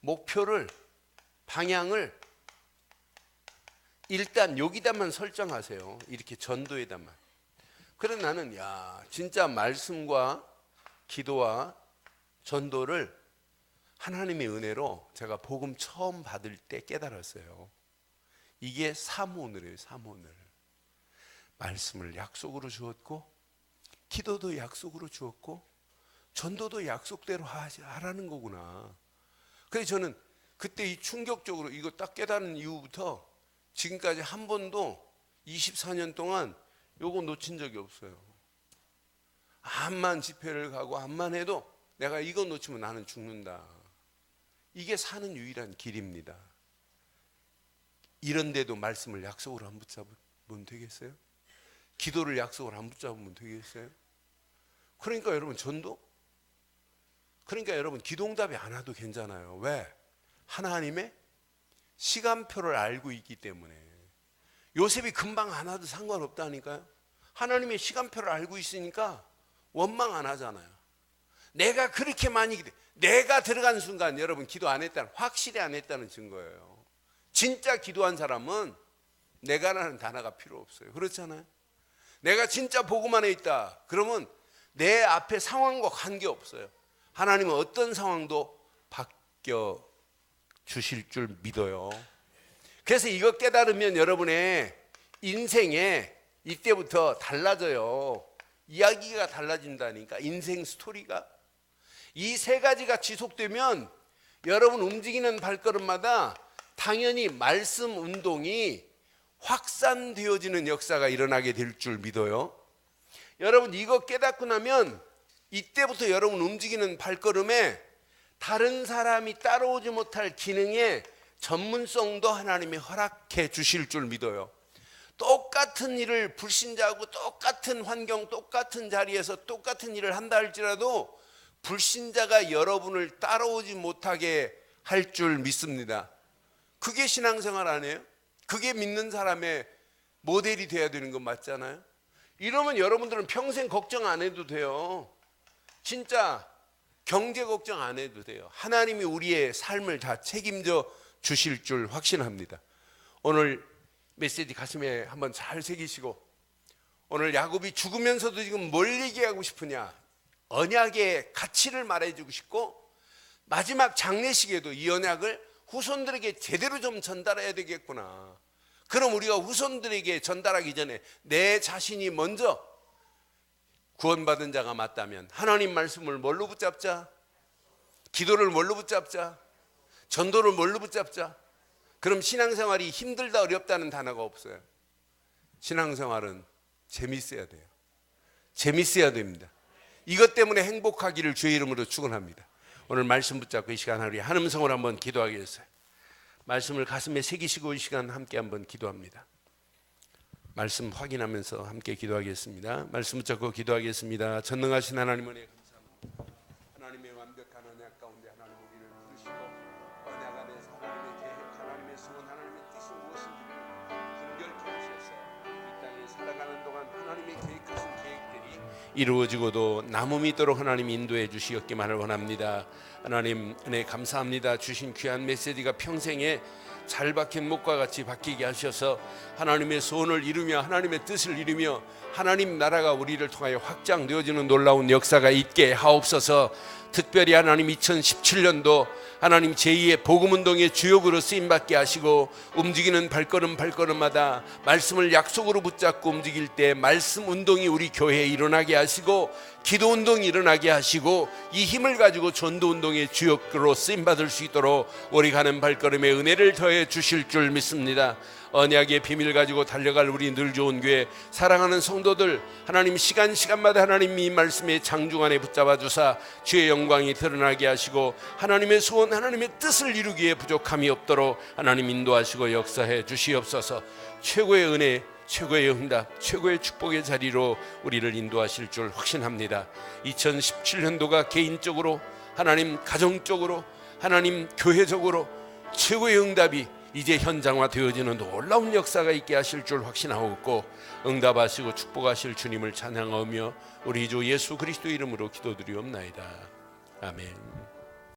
목표를, 방향을 일단 여기다만 설정하세요. 이렇게 전도에다만. 그래 나는 진짜 말씀과 기도와 전도를 하나님의 은혜로 제가 복음 처음 받을 때 깨달았어요. 이게 사모늘이에요. 사모늘. 말씀을 약속으로 주었고 기도도 약속으로 주었고 전도도 약속대로 하라는 거구나. 그래서 저는 그때 이 충격적으로 이거 딱 깨달은 이후부터 지금까지 한 번도 24년 동안 요거 놓친 적이 없어요. 암만 집회를 가고 암만 해도 내가 이거 놓치면 나는 죽는다. 이게 사는 유일한 길입니다. 이런데도 말씀을 약속으로 안 붙잡으면 되겠어요? 기도를 약속으로 안 붙잡으면 되겠어요? 그러니까 여러분 전도? 그러니까 여러분 기도응답이 안 와도 괜찮아요. 왜? 하나님의 시간표를 알고 있기 때문에. 요셉이 금방 안 와도 상관없다니까요. 하나님의 시간표를 알고 있으니까 원망 안 하잖아요. 내가 그렇게 많이 내가 들어간 순간 여러분 기도 안 했다는, 확실히 안 했다는 증거예요. 진짜 기도한 사람은 내가라는 단어가 필요 없어요. 그렇잖아요. 내가 진짜 복음 안에 있다 그러면 내 앞에 상황과 관계없어요. 하나님은 어떤 상황도 바뀌어 주실 줄 믿어요. 그래서 이거 깨달으면 여러분의 인생에 이때부터 달라져요. 이야기가 달라진다니까. 인생 스토리가. 이 세 가지가 지속되면 여러분 움직이는 발걸음마다 당연히 말씀 운동이 확산되어지는 역사가 일어나게 될 줄 믿어요. 여러분 이거 깨닫고 나면 이때부터 여러분 움직이는 발걸음에 다른 사람이 따라오지 못할 기능의 전문성도 하나님이 허락해 주실 줄 믿어요. 똑같은 일을 불신자하고 똑같은 환경, 똑같은 자리에서 똑같은 일을 한다 할지라도 불신자가 여러분을 따라오지 못하게 할 줄 믿습니다. 그게 신앙생활 아니에요? 그게 믿는 사람의 모델이 돼야 되는 건 맞잖아요. 이러면 여러분들은 평생 걱정 안 해도 돼요. 진짜 경제 걱정 안 해도 돼요. 하나님이 우리의 삶을 다 책임져 주실 줄 확신합니다. 오늘 메시지 가슴에 한번 잘 새기시고, 오늘 야곱이 죽으면서도 지금 뭘 얘기하고 싶으냐, 언약의 가치를 말해주고 싶고 마지막 장례식에도 이 언약을 후손들에게 제대로 좀 전달해야 되겠구나. 그럼 우리가 후손들에게 전달하기 전에 내 자신이 먼저 구원받은 자가 맞다면 하나님 말씀을 뭘로 붙잡자? 기도를 뭘로 붙잡자? 전도를 뭘로 붙잡자? 그럼 신앙생활이 힘들다 어렵다는 단어가 없어요. 신앙생활은 재밌어야 돼요. 재밌어야 됩니다. 이것 때문에 행복하기를 주의 이름으로 축원합니다. 오늘 말씀 붙잡고 이 시간 우리 한 음성으로 한번 기도하겠어요. 말씀을 가슴에 새기시고 이 시간 함께 한번 기도합니다. 말씀 확인하면서 함께 기도하겠습니다. 말씀 붙잡고 기도하겠습니다. 전능하신 하나님 은혜 감사합니다. 하나님의 완벽한 언약 가운데 하나님 우리를 부르시고 언약 안에서 하나님의 계획, 하나님의 소원, 하나님의 뜻이 무엇인지를 분별케 하셔서 이 땅에 살아가는 동안 하나님의 계획하신 계획들이 이루어지고도 남음 있도록 하나님 인도해 주시었기만을 원합니다. 하나님 은혜 감사합니다. 주신 귀한 메시지가 평생에 잘 박힌 목과 같이 박히게 하셔서 하나님의 소원을 이루며 하나님의 뜻을 이루며 하나님 나라가 우리를 통하여 확장되어지는 놀라운 역사가 있게 하옵소서. 특별히 하나님 2017년도 하나님 제2의 복음운동의 주역으로 쓰임받게 하시고 움직이는 발걸음마다 말씀을 약속으로 붙잡고 움직일 때 말씀 운동이 우리 교회에 일어나게 하시고 기도 운동이 일어나게 하시고 이 힘을 가지고 전도 운동의 주역으로 쓰임받을 수 있도록 우리 가는 발걸음에 은혜를 더해 주실 줄 믿습니다. 언약의 비밀 가지고 달려갈 우리 늘 좋은 교회 사랑하는 성도들 하나님 시간마다 하나님 이 말씀의 장중 안에 붙잡아 주사 주의 영광이 드러나게 하시고 하나님의 소원 하나님의 뜻을 이루기에 부족함이 없도록 하나님 인도하시고 역사해 주시옵소서. 최고의 은혜 최고의 응답 최고의 축복의 자리로 우리를 인도하실 줄 확신합니다. 2017년도가 개인적으로 하나님 가정적으로 하나님 교회적으로 최고의 응답이 이제 현장화 되어지는 놀라운 역사가 있게 하실 줄 확신하옵고 응답하시고 축복하실 주님을 찬양하며 우리 주 예수 그리스도 이름으로 기도드리옵나이다. 아멘.